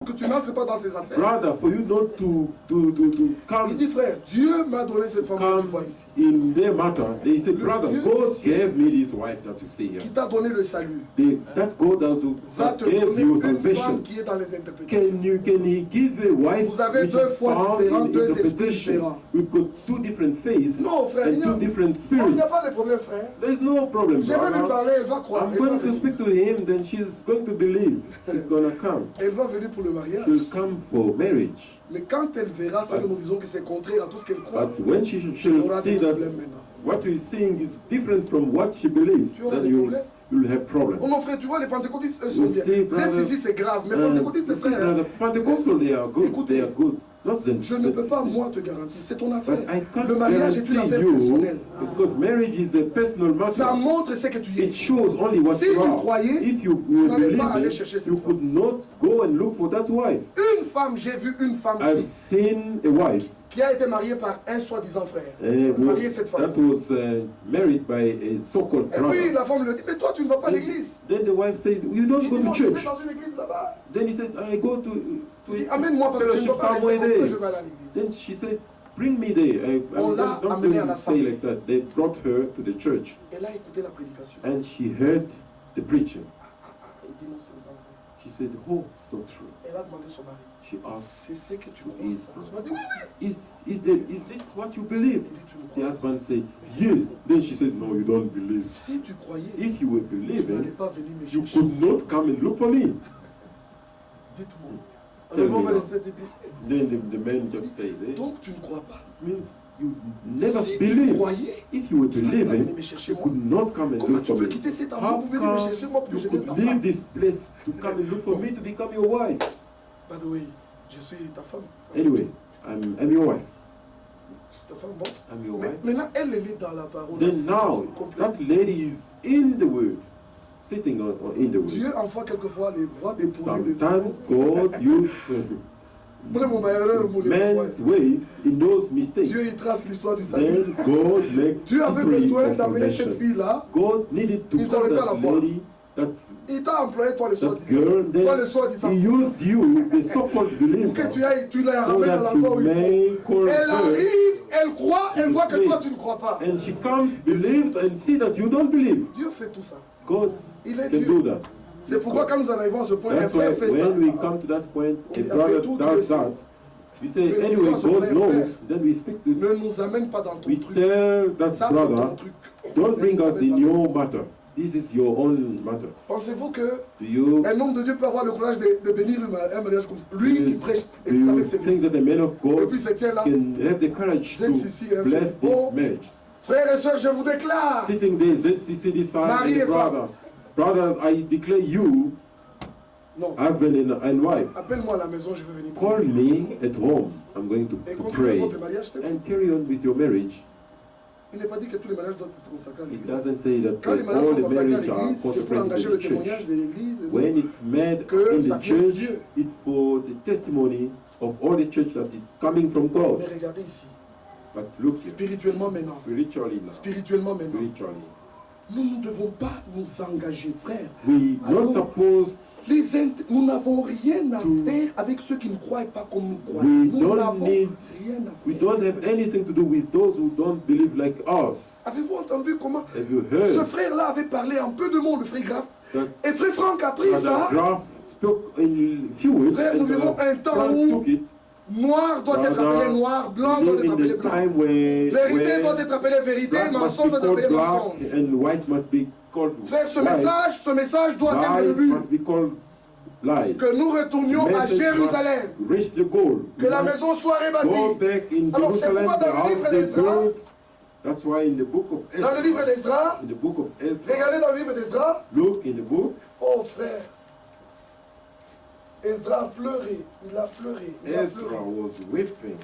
que tu n'entres pas dans ses affaires. Brother, for you not to Il come, dit, frère, Dieu m'a donné cette femme que tu vois ici. in their matter. They say, Le brother, Dieu God du ciel gave me this wife that you see here. Qui t'a donné le salut. That God Va that te gave donner you une femme salvation. qui est dans les interprétations. Can he give you a wife Vous avez which deux is foi found différentes, in deux esprits interpretation? différents. We've got two different faiths Non, frère, and two different il spirits. n'y a pas de problème, frère. There's no problem, Je vais lui brother. parler, elle va croire. I'm Elle va, going to speak venir. to him, then she's going to believe. She's going to come. Elle va venir pour le mariage. She'll come for marriage. Mais quand elle verra ça, nous disons que c'est contraire à tout ce qu'elle croit. But when she Elle shall aura see des that problèmes maintenant. what you're seeing is different from what she believes, Tu auras then des you'll problèmes. have problems. Oh mon frère, tu vois, les pentecôtistes, eux sont You bien. see, brother, Celle-ci, c'est grave. Mais les pentecôtistes, you see, frère, brother, Pentecostal, they are good. Écoutez, They are good. Not the, je ne peux pas, moi, te garantir. C'est ton affaire. But I can't Le mariage est une guarantee affaire you, personnelle. because marriage is a personal Ça matter. montre ce que tu es. It shows only what Si you tu are. croyais, If you tu would n'allais believe pas aller it, chercher cette you femme. could not go and look for that wife. Une femme, j'ai vu une femme I've seen a wife qui a été mariée par un soi-disant frère. Mariée cette femme. that was married by a so-called Et brother. puis la femme lui dit, mais toi tu ne vas pas à l'église. Then the wife said, you don't Il go dit, to non, je vais church. dans une église là-bas. Then he said, I go to Il dit, amène-moi parce que je ne fellowship peux pas rester somewhere comme ça, there. je vais aller à l'église. Then she said, bring me there. On I'm l'a not amenée à going to l'assemblée. stay like that. They brought her to the church Elle a écouté la prédication. and she heard the preacher. Elle dit, non, c'est pas vrai. She said, oh, it's not true. Elle a demandé son mari. She asked, C'est ce que tu Who crois is ça. this? Son mari dit, oui, oui. is this what you believe? Il dit, tu ne The crois pas. husband said, yes. Then she said, no, you don't believe. Si tu croyais, If you were tu n'allais believing, pas venir me you chercher. could not come and look for me. Dites-moi. Tell Alors, me l'homme now. restait dit, Then the man just stayed there. donc tu ne crois pas. Means you never Si tu believe. croyais, If you were tu n'allais pas venir believing, me chercher you moi. could not come and Comment look tu for peux me. quitter cet amour How pour venir me come chercher moi pour que you je devienne ta could leave femme? this place to come and look for me to become your wife? By the way, je suis ta femme. Anyway, I'm your wife. Je suis ta femme, bon. I'm your Mais wife. maintenant, elle est dans la parole. Then assise, now, complète. that lady is in the word, sitting on in the word. Dieu envoie quelquefois les voix détournées des hommes. Sometimes God uses man's ways in those mistakes. Dieu il trace l'histoire du salut. Then God makes Dieu avait history besoin of d'appeler cette salvation. fille-là. God needed to Il call savait pas la that voir. lady, that Il t'a employé, toi le girl, soi-disant. Toi le then soi-disant. he used you, the so-called Pour believer, que tu ailles, tu la so ramènes à that l'endroit où you il faut. may call Elle her. arrive, elle croit, elle voit que toi Please. tu ne crois pas. And she comes, believes, and see that you don't believe. Dieu fait tout ça. God Il est can Dieu. do that. C'est pourquoi quand nous en arrivons à ce point, un That's why frère fait ça. when we come to that point, a Oui, brother après tout, Dieu does sait. that. We say, Mais anyway, pourquoi ce God frère knows, fait? then we speak to Ne nous amène pas dans ton we truc. tell that Ça c'est ton brother, truc. don't Ne bring nous us amène in pas your matter. This is your own matter. Pensez-vous que Do you, un homme de Dieu peut avoir le courage de bénir un mariage comme ça? Lui, do il prêche do you avec ses think fils. that a man of Et God puis c'était là. can have the courage Vous êtes ici, hein, to bless this bon. marriage? Frères et sœurs, je vous déclare. Sitting there, ZCC this side, Mari et and brother. femme. Brother, I declare you Non. husband and wife. Appelle-moi à la maison, je vais venir. Call me at home. I'm going to Et continuez pray. votre mariage, c'est tout. And carry on with your marriage. Il n'est pas dit que tous les mariages doivent être consacrés à It l'église. doesn't say that Quand les mariages all sont the consacrés à marriages are l'église, c'est pour consecrated engager to le the church. témoignage de l'église. When it's made Que in ça the vient de church, Dieu. it's for the testimony of all the church that is coming from Mais God. regardez ici. But look here, Spirituellement maintenant. spiritually now, Spirituellement maintenant. spiritually, Nous ne devons pas nous engager, frère. we Alors, not supposed, Nous n'avons rien à To- faire avec ceux qui ne croient pas comme nous croyons. we Nous don't n'avons need, rien à we faire. don't have anything to do with those who don't believe like us. Avez-vous entendu comment Have you ce heard frère-là avait parlé un peu de monde, le frère Graff? that Et frère Franck a pris Brother ça. Graf spoke in few words, Frère, nous and vivons un temps Frank où took it. Noir doit être Brother, appelé noir, blanc doit live être in appelé the blanc. time where Vérité doit être appelée vérité, black must mensonge be doit être called appelé black mensonge. and white must be called Frère, ce white. message doit être le Lies but. must be called lies. Que nous retournions à Message Jérusalem. must reach the goal. Que la maison soit Go rebâtie. back in Alors, c'est Jerusalem, pourquoi the dans le house livre they d'Esdras, built. That's why in the book of dans le livre Ezra, d'Esdras, in the book of Ezra, regardez dans le livre d'Esdras, look in the book, oh frère, Esdras a pleuré, il a pleuré, il a Ezra pleuré, was weeping.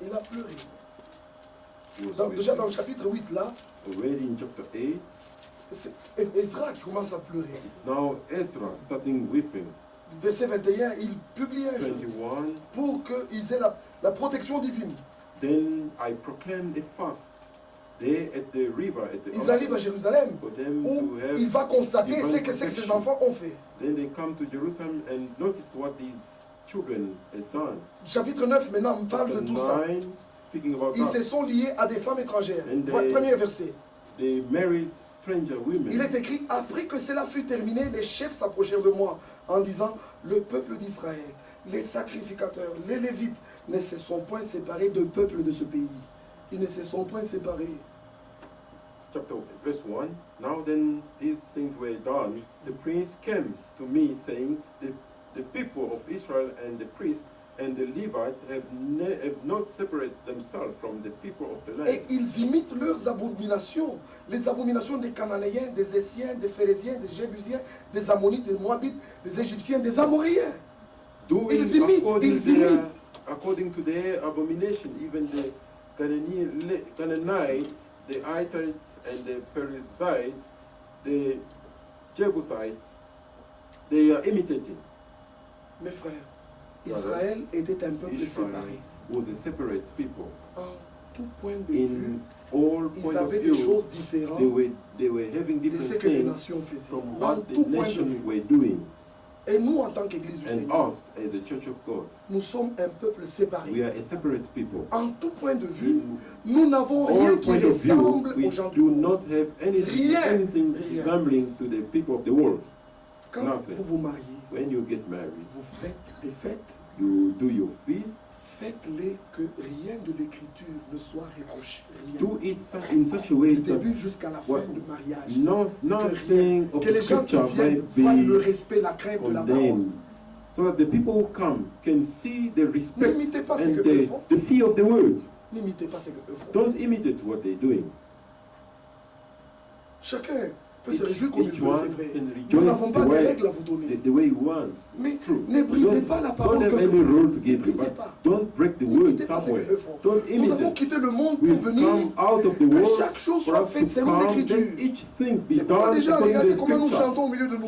il a pleuré. He was Donc déjà dans le weeping. chapitre 8 là, Already in chapter 8, c'est Esdras qui commence à pleurer. it's now Ezra starting weeping. Verset 21, il publie un jeûne 21, pour qu'ils aient la protection divine. then I proclaimed a fast Ils arrivent à Jérusalem où il va constater ce que ses enfants ont fait. Chapitre 9 maintenant on parle de tout ça. Ils se sont liés à des femmes étrangères. Premier verset. Il est écrit, après que cela fut terminé, les chefs s'approchèrent de moi en disant, le peuple d'Israël, les sacrificateurs, les Lévites ne se sont point séparés du peuple de ce pays. Ils ne se sont point séparés. Chapter verse 1. Now then these things were done. The prince came to me saying, the people of Israel and the priests and the Levites have not separated themselves from the people of the land. Et ils imitent leurs abominations, les abominations des Cananéens, des Essiens, des Phérésiens, des Jébusiens, des Ammonites, des Moabites, des Égyptiens, des Amoréens. Ils imitent. According to their abomination, even the Canaanites, the Hittites, and the Perizzites, the Jebusites, they are imitating. Mes frères, Israël était un peuple séparé. Was a separate people. En tout point de vue, ils avaient des choses différentes they were having de ce que les nations faisaient. En tout point de vue. Et nous, en tant qu'Église du Seigneur, nous sommes un peuple séparé. We are a separate people. En tout point de vue, nous n'avons rien qui ressemble aux gens du monde. Anything resembling to the people of the world. Quand vous vous mariez, when you get married, vous faites des fêtes. You do your feast. Faites-les que rien de l'écriture ne soit reproché. Rien. Do it in such a way du début jusqu'à la fin du mariage. Que les gens qui viennent voient le respect, la crainte de la parole. So that the people who come can see the respect and the fear of the word. N'imitez pas ce que eux font. Don't imitate what they're doing. Chacun peut se réjouir comme il veut, c'est vrai. Nous n'avons pas de règles à vous donner. Mais ne brisez pas la parole comme ne brisez pas. N'imitez pas ce que eux font. Nous avons quitté le monde pour venir que chaque chose soit faite selon l'écriture. C'est pas déjà, regardez comment nous chantons au milieu de nous.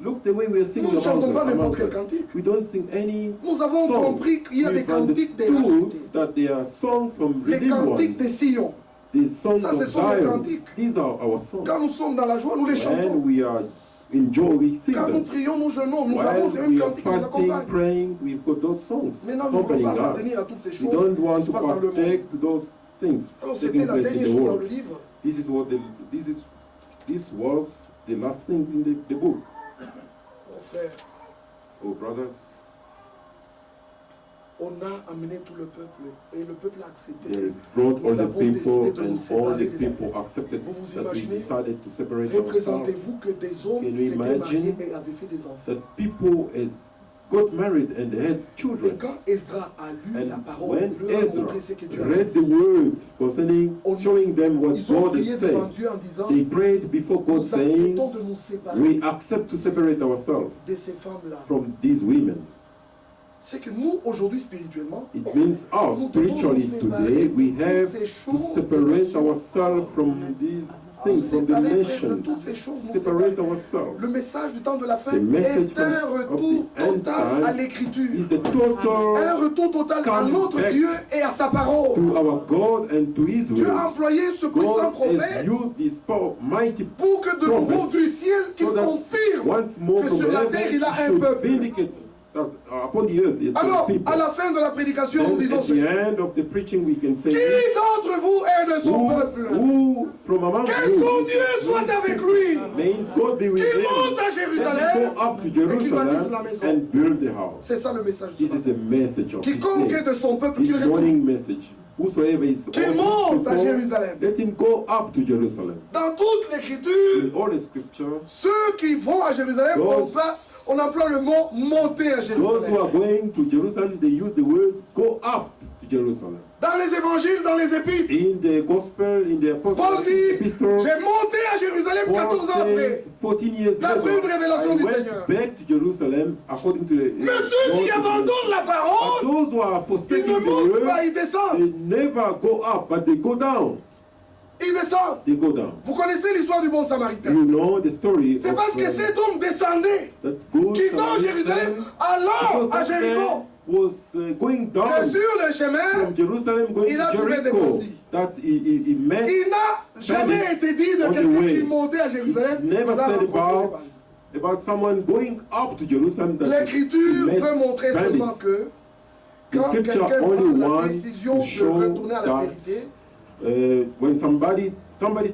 Look the way we are singing. Nous ne chantons pas n'importe quel cantique. We don't sing any Nous avons compris qu'il y a des cantiques de les cantiques des Sion. Ça, ce sont les cantiques. Quand nous sommes dans la joie, nous les chantons. Quand nous prions, nous jeûnons, nous avons ces mêmes cantiques qui nous accompagnent. Maintenant, nous ne voulons pas appartenir à toutes ces choses qui se passent dans le monde. Alors, c'était la dernière chose dans le livre. This was the last thing in the book. Frères, brothers, on a amené tout le peuple et le peuple a accepté. Nous avons décidé de nous séparer des Vous vous imaginez, représentez-vous que des hommes s'étaient mariés et avaient fait des enfants. Got married and had children. Et quand Esdras a lu la parole, read the word concerning, showing them what God is saying, they prayed before God saying, we accept to separate ourselves from these women. C'est que nous, aujourd'hui, spirituellement, it means us, spiritually today, we have to separate ourselves from these things, from the nations, separate ourselves. Le message du temps de la fin est un retour total à l'écriture. Un retour total à notre Dieu et à sa parole. To our God and to His Dieu a employé ce puissant prophète pour que de nouveau du ciel qu'il confirme que sur la terre il a un peuple. Alors, à la fin de la prédication, nous disons ceci. Qui d'entre vous est de son peuple? Que son Dieu soit avec lui. Qu'il monte à Jérusalem et qu'il bâtisse la maison. C'est ça le message de ce matin. Quiconque est de son peuple, qu'il retourne. Qu'il monte à Jérusalem. Dans toute l'écriture, ceux qui vont à Jérusalem, on emploie le mot monter à Jérusalem. Those who are going to Jerusalem, they use the word go up to Jerusalem. Dans les évangiles, dans les épîtres, in the gospel, in the apostles, Paul dit, j'ai monté à Jérusalem 14 ans après. 14 years d'après une révélation du Seigneur. Back to Jerusalem, according to the, mais ceux qui abandonnent la parole, those who are ils ne montent pas, ils descendent. They never go up, but they go down. Ils descendent. They go down. Vous connaissez l'histoire du bon samaritain. You know the story. C'est parce que cet homme descendait, quittant Jérusalem, allant à Jéricho. was going down sur le chemin, from Jerusalem going il a to trouvé des Jericho, bandits. that he met Il n'a jamais été dit de on the quelqu'un way. qui montait à Jérusalem. It never il a said rencontré des bandits. about someone going up to Jerusalem that L'écriture he met veut montrer bandits. seulement que The quand scripture quelqu'un only prend la wants décision to de show retourner à la that vérité, when somebody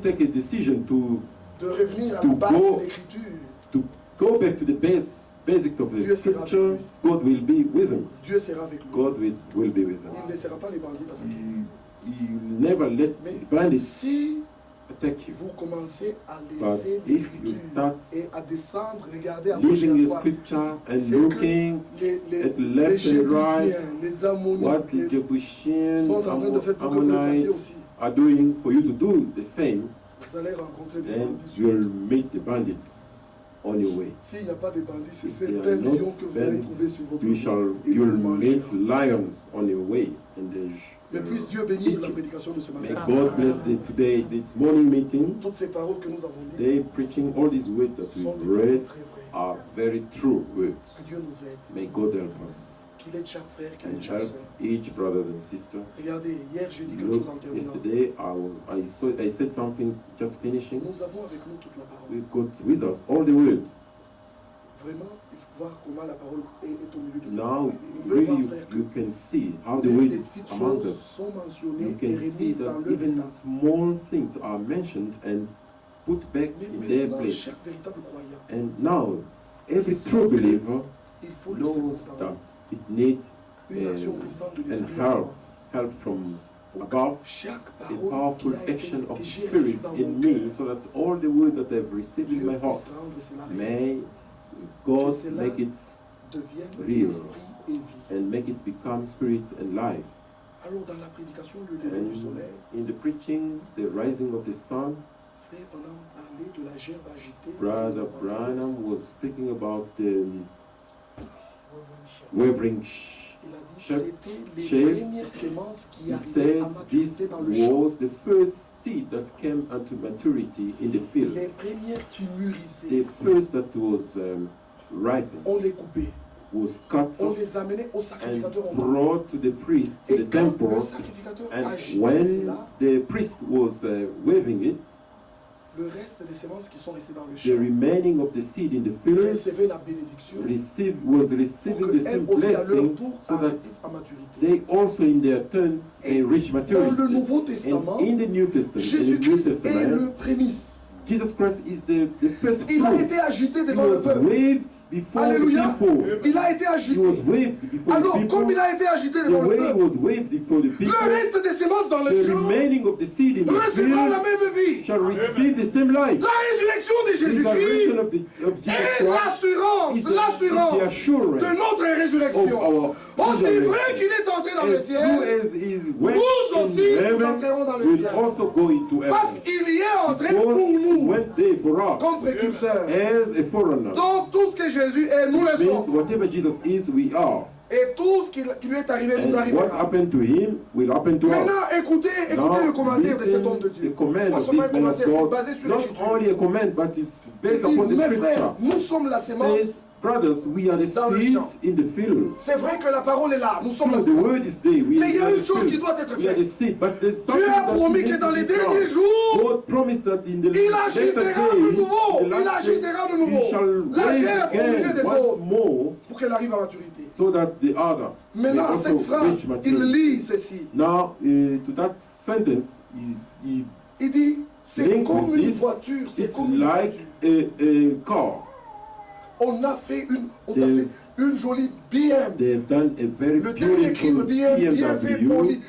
take a decision to de revenir à to la base go- de l'écriture, go back to the basics of the Dieu sera avec scripture, lui. God will be with him. Dieu sera avec lui. God will be with Il him. ne laissera pas les bandits attaquer. He will never let Mais the bandits si attack you. vous commencez à But laisser if you l'écriture start et à descendre, regarder à gauche et leaving à the droite, scripture c'est and que looking les at left and right, Jébusiens, les Ammonites, what the les Jebusians, sont en train de faire pour que vous le fassiez Ammonites aussi. are doing for you to do the same, Vous allez rencontrer des then bandits sur you'll le meet the bandits on your way. S'il n'y a pas de bandits, c'est If they certains are not lions que vous allez bandits, trouver sur votre You'll meet lions on your way, and Mais puisse Dieu bénir la prédication de ce may matin. God bless today this morning meeting. Toutes ces paroles que nous avons They dites preaching all these words that sont we've des paroles read très vraies. are very true words. Que Dieu nous aide. May God help us Qu'il aide chaque frère, qu'il and aide chaque help soeur. each brother and sister. Regardez, hier j'ai dit quelque Look, chose en terminant. yesterday I said something just finishing. Nous avons avec nous toute la parole. We've got with us all the words. Vraiment, il faut voir comment la parole est au milieu de nous. Now, Vous pouvez voir, really, frère, you can see how the Même words des is petites among choses us. sont You mentionnées et can see remises that dans leur even état. small things are mentioned and put back Mais in their maintenant, place. chaque véritable croyant, And now, every sait true que believer il faut le knows savoir. that it needs Une action puissante de and l'esprit en help, moi. help from Pour above, chaque a parole powerful qui a été, action of que the j'ai Spirit reçue dans in mon me, cœur, so that all the word that I've received in Dieu my heart, puisse rendre cela réel, may God cela make it devienne real esprit et vie. and make it become spirit and life. Alors dans la prédication, le lever And du soleil, in the preaching, the rising of the sun, frère Branham parlait de la gerbe agitée. Brother Branham was speaking about the wavering Il a dit shape. c'était les shape. premières sémences qui He arrivaient à said this maturité dans le champ. was the first seed that came unto maturity in the field. Les premières qui mûrissaient, The first that was ripened on les coupait, was cut on off les amenait au and sacrificateur en bas. brought to the priest, to Et the quand temple. le sacrificateur And agitait when cela, the priest was waving it, le reste des sémences qui sont restées dans le the champ remaining of the seed in the field recevaient la bénédiction was pour receiving the qu'elles same aussi à leur blessing, tour so that arrivent à maturité. they also in their turn they reach Dans le maturity. Nouveau And Testament, in the New Testament, Jésus-Christ est le prémisse. Jesus Christ is the first Il a fruit. été agité He devant le was peuple. waved before Alléluia. the people. Il a été He was agité. waved before Alors, the comme people. il a été agité The devant le way he peuple, was waved before the people, le reste des sémences dans le the champ remaining of the seed in the recevront la field même vie. shall receive the same life. La résurrection de Resurrection Jésus-Christ of est Jesus Christ l'assurance, is the l'assurance de notre of résurrection. our Aussi resurrection. vrai qu'il est entré dans le As true ciel, as he went nous aussi in nous heaven, entrerons dans le will ciel. also go into Parce heaven. qu'il y est entré pour Because he nous, went there for us comme précurseur. as a foreigner. Donc tout ce que Jésus est, nous le Means sommes. whatever Jesus is, we are. Et tout ce qui lui est arrivé nous And what arrivera. happened to him will happen to us. Maintenant, écoutez le commentaire de cet homme de the Dieu. command Pas of seulement un this man of commentaire, c'est God, basé sur not l'écriture. only a command, but it's Il based dit, upon the mes scripture. frères, nous sommes la sémence. Says, brothers, we are the Dans le seeds champ. in the field. C'est vrai que la parole est là, nous sommes True, la the word sémence. is there. Mais il y a are une the chose field. qui doit être We are the faite. seed, but there's something Dieu a that promis needs que dans to les be derniers done. jours, God promised that in the il latter agitera de days, nouveau, in the il last days, agitera de nouveau he shall la wave gerbe au milieu again des once autres more, pour qu'elle arrive à maturité. so that the other may Maintenant, also cette phrase, reach il maturity. lit ceci. Now, to that sentence, he Il dit, c'est linked comme with une this, voiture, c'est it's comme une like voiture. a car. On a fait une jolie BM. They've done a very Le dernier cri de beautiful BM, bien fait, BMW, poli.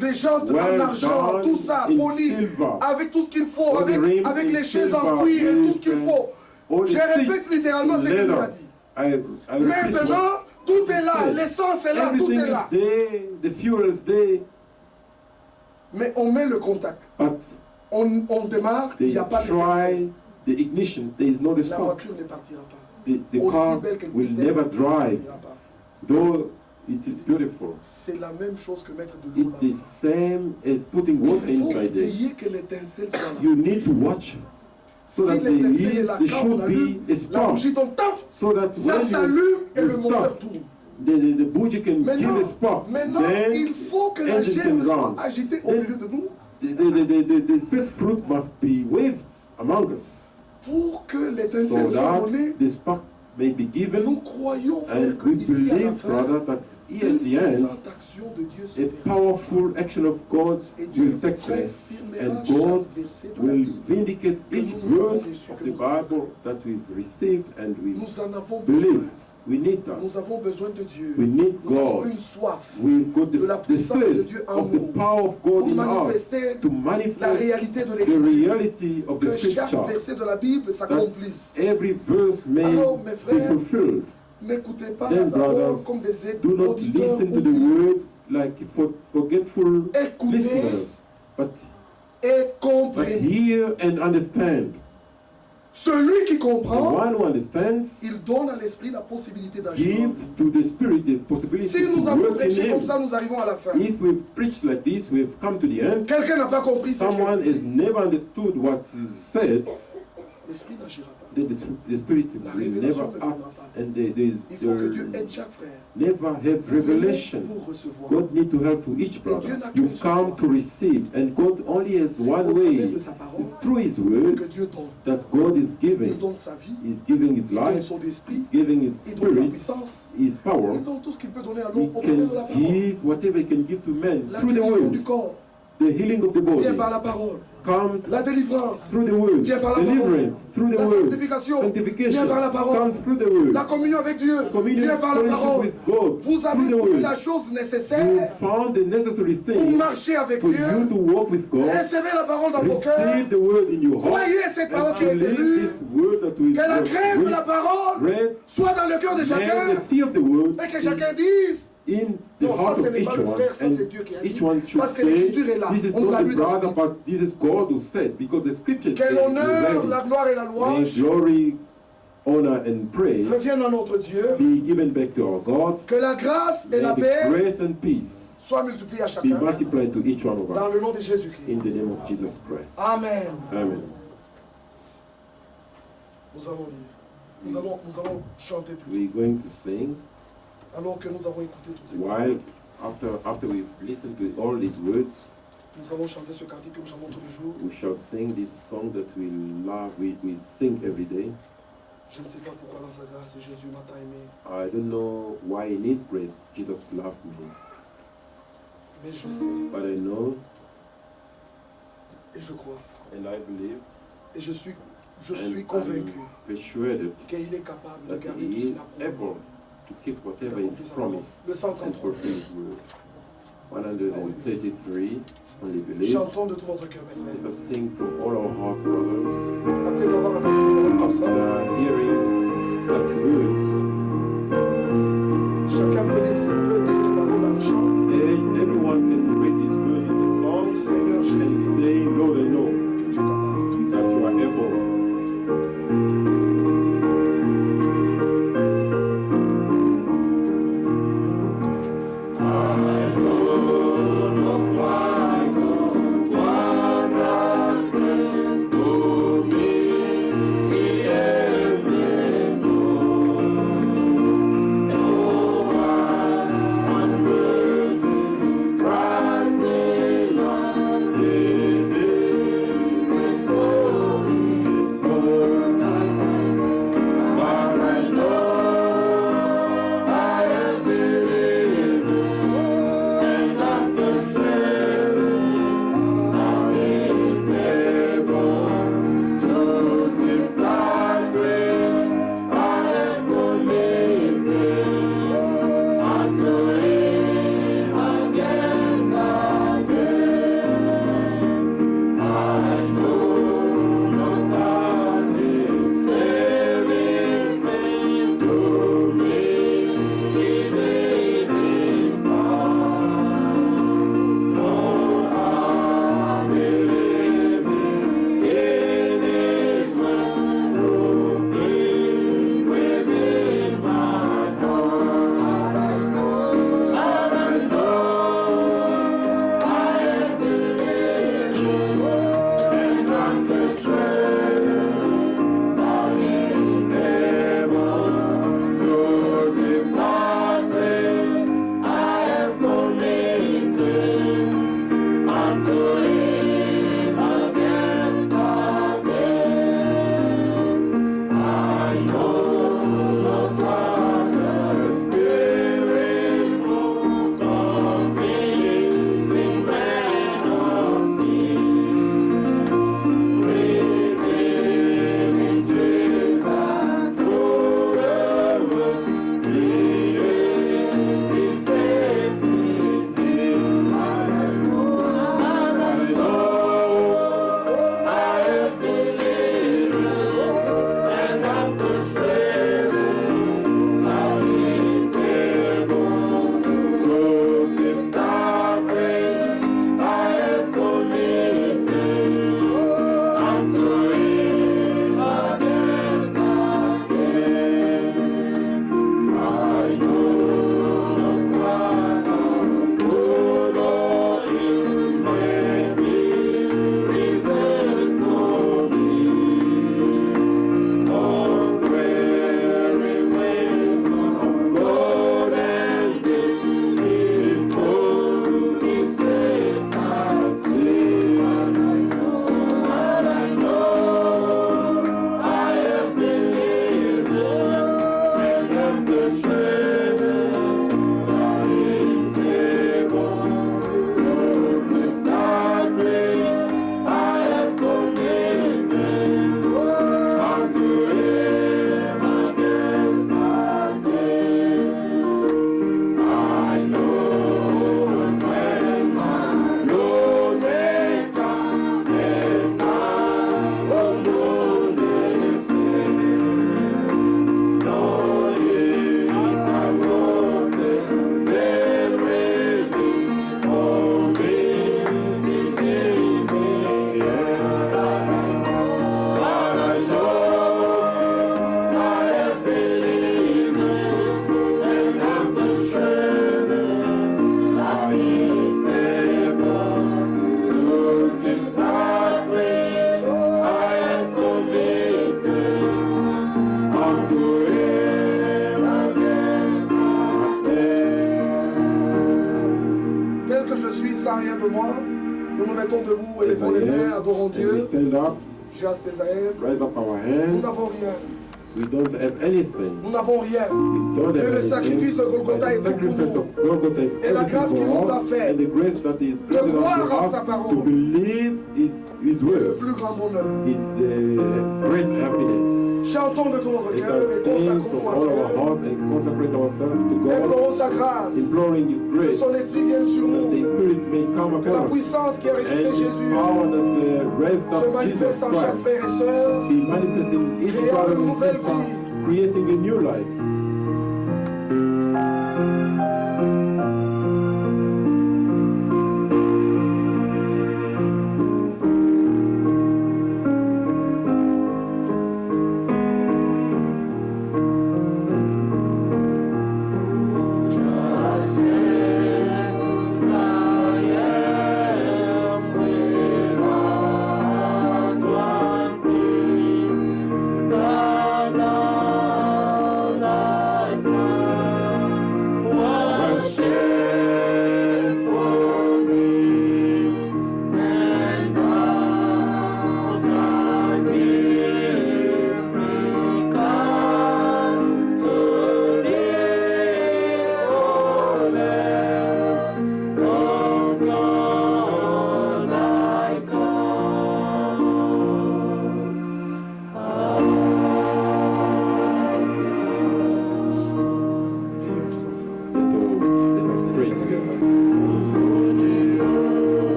Les jantes well en argent, done tout ça, in poli. silver. Avec tout ce qu'il faut, All the rims avec in les chaises en silver, cuir et tout ce qu'il with, faut. all the Je répète seats littéralement ce qu'il lui a leather. dit. I repeat Maintenant, tout est là, said. l'essence est là, tout everything est là. is there, the fuel is there, Mais on met le contact. but On démarre, il they n'y a pas de try the ignition, there is no La spark. voiture ne partira pas. The Aussi car belle qu'elle will puisse never être, elle ne drive, partira pas. though it is beautiful. C'est la même chose que mettre de l'eau It is same as putting water Il faut inside there. veiller que l'étincelle soit là. You need to watch so Si that there l'étincelle est là, there quand on should allume be a la spark, bougie tombe, so that ça when s'allume et you le moteur start, tourne. the bougie can give a spark. Maintenant, Then il faut que la engines germe can soit run. agitée au milieu de nous The first fruit must be waved among us pour que so l'étincelle soit that donnée. the spark may be Nous given, croyons, frère, and que we ici à la believe, fin, brother, that here at une the end, puissante action de Dieu se a fera. powerful action of God Et Dieu will take place, confirmera and chaque God verset de la will Bible. vindicate que each nous avons verse reçu, of que the nous avons Bible that we've received and we Nous en avons besoin. believed. We need that. Nous avons besoin de Dieu. We need Nous avons God. une soif We've got de la the puissance de thirst Dieu en of the nous power of God pour in us manifester to la manifest réalité de the l'Écriture. reality of the Que chaque Scripture. verset de la Bible s'accomplisse. Every verse may Alors, mes be frères, fulfilled. n'écoutez pas Then, la parole brothers, comme des Do not auditeurs listen to the oubliés. word like forgetful Écoutez listeners, but et comprenez. hear and understand. Celui qui The comprend, one who understands il donne à l'esprit la possibilité d'agir. gives to the Spirit the possibility Si nous to avons work in prêché comme him. ça, nous arrivons à la fin. If we preach like this, we've come to the end. Quelqu'un n'a pas compris ce Someone qu'il a has dit. never understood what is said. L'esprit n'agira pas. The Spirit La will révélation never ne viendra act, pas. and there Il faut que Dieu is aide chaque frère. never have Vous venez revelation. pour recevoir. God need to help to each Dieu brother. n'a You qu'une seule come voie. to receive, and God only has C'est one au travers way. de sa parole It's through His que word Dieu donne. that God is Il giving. donne sa vie, He's giving His il donne life, son esprit, He's giving His il donne sa Spirit, puissance, His power. il donne tout ce qu'il peut donner à He l'homme au travers de la can parole. give whatever He can give to men La through the guérison du word. corps The healing of the body vient par la parole. comes La délivrance through the word. vient par la Deliverance parole. through the La word. sanctification Sanctification vient par la parole. comes through the word. La communion avec Dieu Communion vient par la fellowship parole. with God Vous avez through the trouvé word. la chose You nécessaire found the necessary pour thing marcher avec for Dieu. you to walk with God. Recevez la parole dans vos cœurs. Receive the word in your heart. Croyez cette parole qui a And été believe lue. this word that we Que la graine de la parole read. soit dans le cœur de And chacun. the fear of the word Et que chacun dise. in the Non, ça heart ce of n'est each pas le one. frère, ça And c'est Dieu qui a dit. each one should Parce que say, l'écriture est là. this is On nous l'a not lu the dans la brother, Bible. but this is God who said, because the scriptures Que say, l'honneur, we la read it. gloire et la May louange glory, honor, and praise reviennent à notre Dieu. be given back to our God. Que la grâce et la May paix the grace and peace soient multipliées à be chacun. multiplied to each one of Dans us. le nom de Jésus-Christ. In the name of Jesus Christ. Amen. Amen. Nous allons lire. Nous allons chanter plus We're going to sing alors que nous avons écouté toutes ces while paroles. after we've listened to all these words. Nous allons chanter ce cantique que nous chantons tous les jours. We shall sing this song that we love, we sing every day. Je ne sais pas pourquoi dans sa grâce Jésus m'a tant aimé, I don't know why in His grace Jesus loved me, mais je sais but I know et je crois and I believe et je suis and convaincu I'm persuaded qu'il est capable de that garder tout He ce qu'il is a promis. able to keep whatever He's promised Le and 133. fulfill His word. 133, only believe. Chantons de tout notre cœur, mes Let frères. us sing from all our heart, brothers. Après avoir entendu des paroles comme ça, After hearing such words, chacun peut dire ces paroles dans le chant. everyone can read this word in the Et song Seigneur, je and sais say, Lord, I know que tu es capable. that you are able. Jehovah nous mettons debout, élevons les mains, adorons Dieu. we stand up, Just as I am. raise up our Nous hands. n'avons rien. We don't have anything. Nous n'avons rien. We don't Et have le anything. sacrifice de Golgotha But est the tout pour sacrifice nous. of Golgotha is Et la everything grâce qu'il for nous a us, faite and the grace that is de granted croire en unto sa us parole to believe His est le word plus grand bonheur. is the great happiness. Chantons de tout notre Let cœur et us sing from consacrons-nous à all our Dieu. heart and consecrate ourselves to God, Implorons sa grâce. imploring His Que grace, son esprit vienne sur that the nous. Spirit may come Que la upon us, puissance qui a ressuscité and the Jésus power that raised se up Jesus manifeste en chaque Christ frère et sœur. be manifested in each Créant brother une and nouvelle sister, vie. creating a new life. Zadana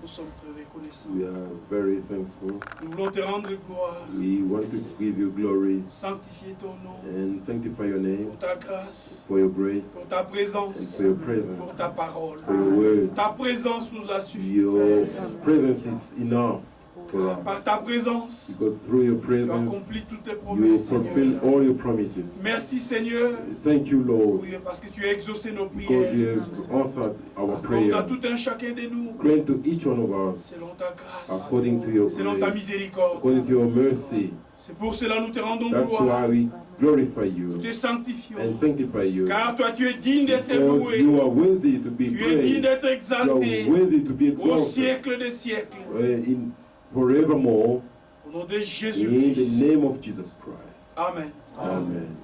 Nous sommes très reconnaissants. We are very thankful. Nous voulons te rendre gloire. We want to give you glory Sanctifier ton nom. and sanctify your name Pour ta grâce. for your grace Pour ta and présence. for your presence, Pour ta parole. for your word. Ta présence nous a suffi. Your presence is enough for Par us. ta présence, Because through your tu presence, accomplis toutes tes you promesses, fulfill Seigneur. all your promises. Merci, Seigneur. Thank you, Lord, Oui, parce que tu as exaucé nos because prières. you have answered our Accorde à prayer. tout un chacun de nous, Grant to each one of us, selon ta grâce, according to your selon ta grace, miséricorde. according to your mercy. C'est pour cela que nous te rendons That's gloire. why we glorify Nous you te sanctifions. and sanctify you. Car toi, tu es digne d'être Because loué. you are worthy to be Tu es digne praised. d'être You are exalté worthy to be au exalted siècle des siècles. in forevermore Au nom de in the Jésus-Christ. name of Jesus Christ. Amen. Amen.